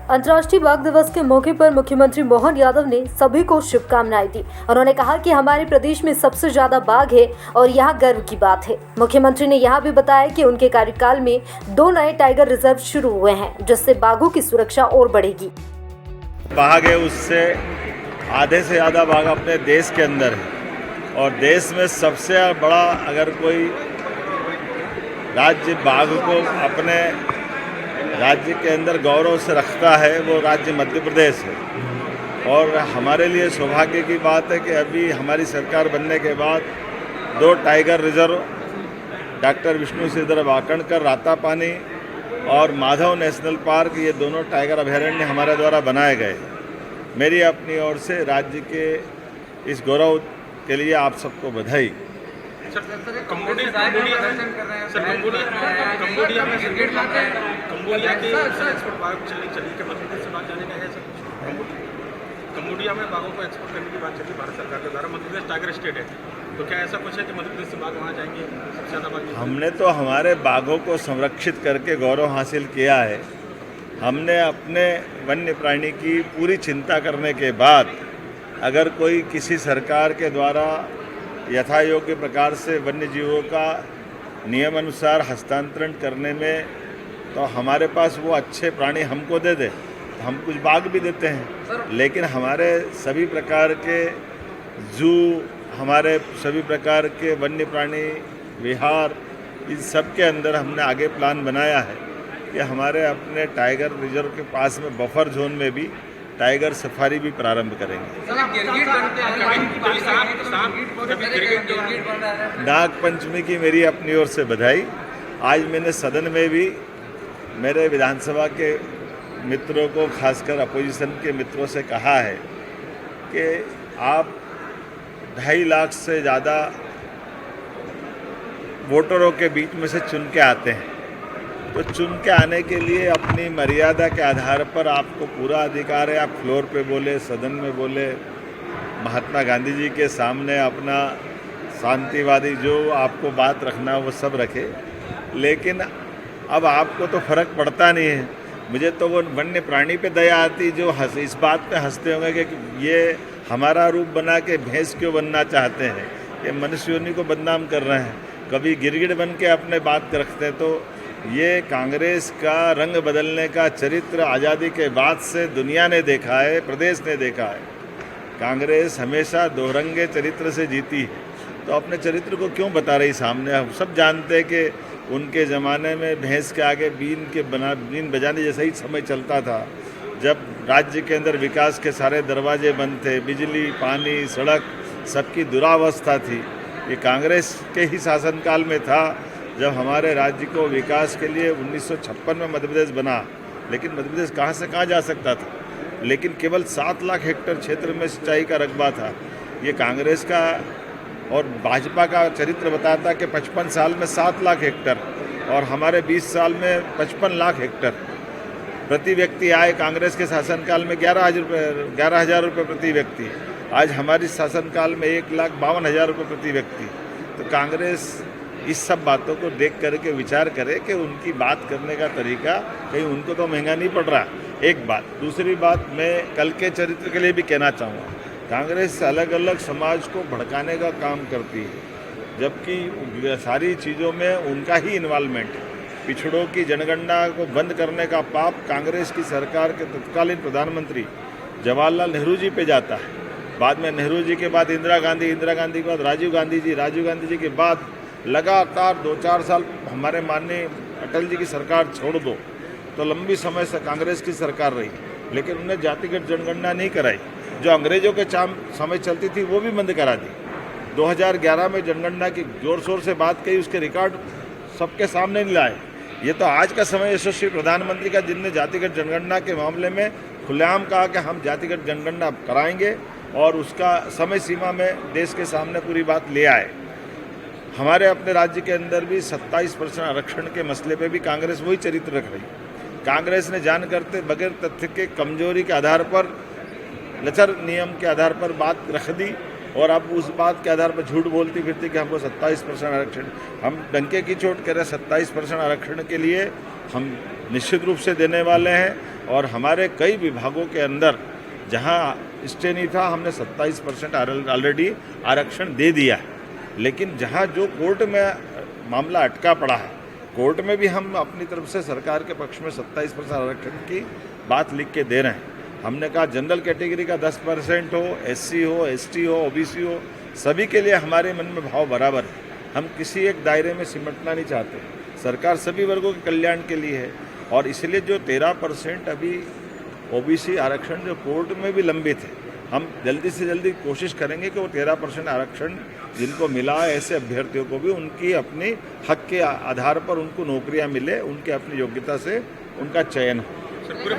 अंतर्राष्ट्रीय बाघ दिवस के मौके पर मुख्यमंत्री मोहन यादव ने सभी को शुभकामनाएं दी। उन्होंने कहा कि हमारे प्रदेश में सबसे ज्यादा बाघ है और यह गर्व की बात है। मुख्यमंत्री ने यह भी बताया कि उनके कार्यकाल में 2 नए टाइगर रिजर्व शुरू हुए हैं, जिससे बाघों की सुरक्षा और बढ़ेगी। बाघ है उससे आधे से ज़्यादा बाघ अपने देश के अंदर है और देश में सबसे बड़ा अगर कोई राज्य बाघ को अपने राज्य के अंदर गौरव से रखता है वो राज्य मध्य प्रदेश है। और हमारे लिए सौभाग्य की बात है कि अभी हमारी सरकार बनने के बाद 2 tiger reserve doctor Vishnu सिद्धर Wakankar Ratapani और माधव नेशनल पार्क, ये दोनों टाइगर अभयारण्य हमारे द्वारा बनाए गए। मेरी अपनी ओर से राज्य के इस गौरव के लिए आप सबको बधाई। कंबोडिया में बाघों को एक्सपोर्ट करने की बात चली भारत सरकार के द्वारा। मध्य प्रदेश टाइगर स्टेट है, तो क्या ऐसा कुछ है कि मध्य प्रदेश से बाघ वहाँ जाएंगे? सबसे ज़्यादा बाघ हमने तो हमारे बाघों को संरक्षित करके गौरव हासिल किया है। हमने अपने वन्य प्राणी की पूरी चिंता करने के बाद अगर कोई किसी सरकार के द्वारा यथा योग्य प्रकार से वन्य जीवों का नियम अनुसार हस्तांतरण करने में तो हमारे पास वो अच्छे प्राणी हमको दे दे तो हम कुछ बाघ भी देते हैं। लेकिन हमारे सभी प्रकार के जू, हमारे सभी प्रकार के वन्य प्राणी विहार, इन सब के अंदर हमने आगे प्लान बनाया है कि हमारे अपने टाइगर रिजर्व के पास में बफर जोन में भी टाइगर सफारी भी प्रारंभ करेंगे। नाग पंचमी की मेरी अपनी ओर से बधाई। आज मैंने सदन में भी मेरे विधानसभा के मित्रों को, खासकर अपोजिशन के मित्रों से कहा है कि आप 2.5 लाख से ज़्यादा वोटरों के बीच में से चुन के आते हैं, तो चुन के आने के लिए अपनी मर्यादा के आधार पर आपको पूरा अधिकार है। आप फ्लोर पे बोले, सदन में बोले, महात्मा गांधी जी के सामने अपना शांतिवादी जो आपको बात रखना वो सब रखे। लेकिन अब आपको तो फ़र्क पड़ता नहीं है। मुझे तो वो वन्य प्राणी पे दया आती जो इस बात पे हंसते होंगे कि ये हमारा रूप बना के भैंस क्यों बनना चाहते हैं, ये मनुष्य योनि को बदनाम कर रहे हैं, कभी गिरगिट बन के अपने बात रखते हैं। तो ये कांग्रेस का रंग बदलने का चरित्र आज़ादी के बाद से दुनिया ने देखा है, प्रदेश ने देखा है। कांग्रेस हमेशा दोरंगे चरित्र से जीती है, तो अपने चरित्र को क्यों बता रही सामने? हम सब जानते हैं कि उनके ज़माने में भैंस के आगे बीन बजाने जैसा ही समय चलता था, जब राज्य के अंदर विकास के सारे दरवाजे बंद थे, बिजली, पानी, सड़क सबकी दुरावस्था थी। ये कांग्रेस के ही शासनकाल में था जब हमारे राज्य को विकास के लिए 1956 में मध्य प्रदेश बना। लेकिन मध्य प्रदेश कहाँ से कहाँ जा सकता था, लेकिन केवल 7 लाख हेक्टेयर क्षेत्र में सिंचाई का रकबा था। ये कांग्रेस का और भाजपा का चरित्र बताता कि 55 साल में 7 लाख हेक्टेयर और हमारे 20 साल में 55 लाख हेक्टेयर प्रति व्यक्ति आए। कांग्रेस के शासनकाल में 11,000 रुपये प्रति व्यक्ति, आज हमारी शासनकाल में 1,52,000 रुपये प्रति व्यक्ति। तो कांग्रेस इस सब बातों को देख करके विचार करे कि उनकी बात करने का तरीका कहीं उनको तो महंगा नहीं पड़ रहा। एक बात। दूसरी बात, मैं कल के चरित्र के लिए भी कहना चाहूँगा, कांग्रेस अलग अलग समाज को भड़काने का काम करती है, जबकि सारी चीज़ों में उनका ही इन्वॉल्वमेंट है। पिछड़ों की जनगणना को बंद करने का पाप कांग्रेस की सरकार के तत्कालीन प्रधानमंत्री जवाहरलाल नेहरू जी पे जाता है। बाद में नेहरू जी के बाद इंदिरा गांधी के बाद राजीव गांधी जी के बाद लगातार 2-4 साल हमारे माननीय अटल जी की सरकार छोड़ दो तो लंबी समय से कांग्रेस की सरकार रही, लेकिन उन्हें जातिगत जनगणना नहीं कराई। जो अंग्रेजों के समय चलती थी वो भी बंद करा दी। 2011 में जनगणना की जोर शोर से बात कही, उसके रिकॉर्ड सबके सामने नहीं लाए। ये तो आज का समय यशस्वी प्रधानमंत्री का, जिनने जातिगत जनगणना के मामले में खुलेआम कहा कि हम जातिगत जनगणना कराएंगे और उसका समय सीमा में देश के सामने पूरी बात ले आए। हमारे अपने राज्य के अंदर भी 27% आरक्षण के मसले पे भी कांग्रेस वही चरित्र रख रही। कांग्रेस ने जान करते बगैर तथ्य के कमजोरी के आधार पर, लचर नियम के आधार पर बात रख दी और अब उस बात के आधार पर झूठ बोलती फिरती कि हमको 27% आरक्षण। हम डंके की चोट कह रहे 27% आरक्षण के लिए हम निश्चित रूप से देने वाले हैं। और हमारे कई विभागों के अंदर जहां स्टे नहीं था, हमने 27% ऑलरेडी आरक्षण दे दिया है। लेकिन जहां जो कोर्ट में मामला अटका पड़ा है, कोर्ट में भी हम अपनी तरफ से सरकार के पक्ष में 27% आरक्षण की बात लिख के दे रहे हैं। हमने कहा जनरल कैटेगरी का 10% हो, SC हो, ST हो, OBC हो, सभी के लिए हमारे मन में भाव बराबर है। हम किसी एक दायरे में सिमटना नहीं चाहते। सरकार सभी वर्गों के कल्याण के लिए है और इसलिए जो 13% अभी OBC आरक्षण जो कोर्ट में भी लंबित है, हम जल्दी से जल्दी कोशिश करेंगे कि वो 13% आरक्षण जिनको मिला है ऐसे अभ्यर्थियों को भी उनकी अपनी हक के आधार पर उनको नौकरियां मिले, उनके अपनी योग्यता से उनका चयन हो। सर, पूरे